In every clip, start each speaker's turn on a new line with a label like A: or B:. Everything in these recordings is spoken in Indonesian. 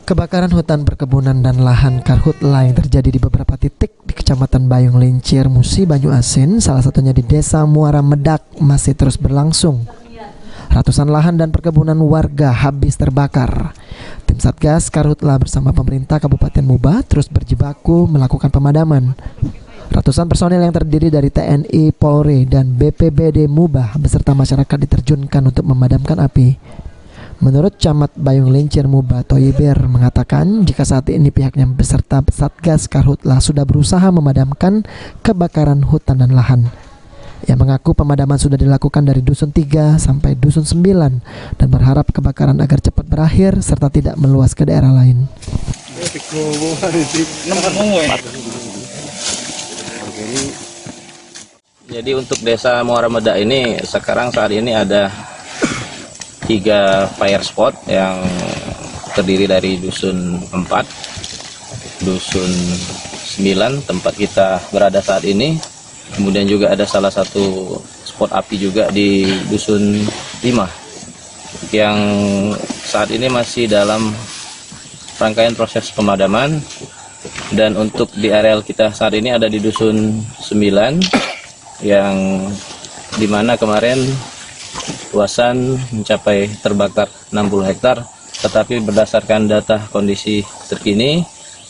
A: Kebakaran hutan perkebunan dan lahan karhutla yang terjadi di beberapa titik di Kecamatan Bayung Lincir, Musi, Banyuasin, salah satunya di Desa Muara Medak, masih terus berlangsung. Ratusan lahan dan perkebunan warga habis terbakar. Tim Satgas Karhutla bersama pemerintah Kabupaten Muba terus berjibaku melakukan pemadaman. Ratusan personil yang terdiri dari TNI, Polri, dan BPBD Muba beserta masyarakat diterjunkan untuk memadamkan api. Menurut Camat Bayung Lincir Muba Toyibir mengatakan jika saat ini pihaknya beserta Satgas Karhutla sudah berusaha memadamkan kebakaran hutan dan lahan. Ia mengaku pemadaman sudah dilakukan dari Dusun 3 sampai Dusun 9 dan berharap kebakaran agar cepat berakhir serta tidak meluas ke daerah lain.
B: Jadi untuk Desa Muara Medak ini sekarang saat ini ada 3 fire spot yang terdiri dari Dusun 4, Dusun 9 tempat kita berada saat ini, kemudian juga ada salah satu spot api juga di Dusun 5 yang saat ini masih dalam rangkaian proses pemadaman. Dan untuk di areal kita saat ini ada di Dusun 9 yang dimana kemarin luasan mencapai terbakar 60 hektar, tetapi berdasarkan data kondisi terkini,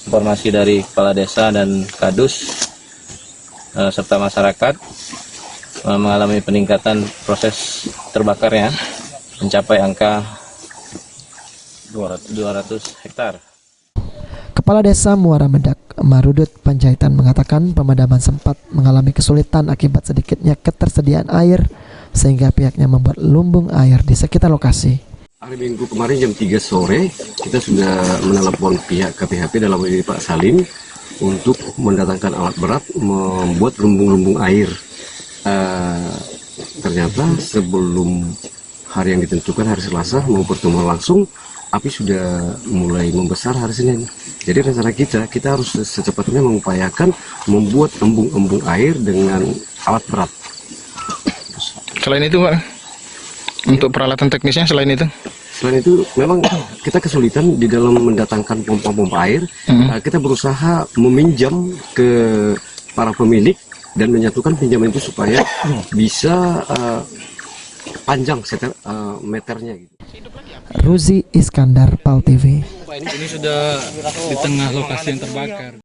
B: informasi dari Kepala Desa dan Kadus serta masyarakat mengalami peningkatan proses terbakarnya mencapai angka 200 hektar.
A: Kepala Desa Muara Medak, Marudut Panjaitan mengatakan pemadaman sempat mengalami kesulitan akibat sedikitnya ketersediaan air sehingga pihaknya membuat lumbung air di sekitar lokasi.
C: Hari Minggu kemarin jam 3 sore kita sudah menelepon pihak KPHP dalam ini Pak Salim untuk mendatangkan alat berat membuat lumbung-lumbung air. Ternyata sebelum hari yang ditentukan hari Selasa mau pertemuan langsung, api sudah mulai membesar hari Senin. Jadi rencana kita harus secepatnya mengupayakan membuat embung-embung air dengan alat berat.
D: Selain itu Pak, untuk peralatan teknisnya selain itu?
C: Selain itu memang kita kesulitan di dalam mendatangkan pompa-pompa air. Kita berusaha meminjam ke para pemilik dan menyatukan pinjaman itu supaya bisa panjang meternya gitu.
A: Ruzi Iskandar, PAL TV.
D: Ini sudah di tengah lokasi yang terbakar.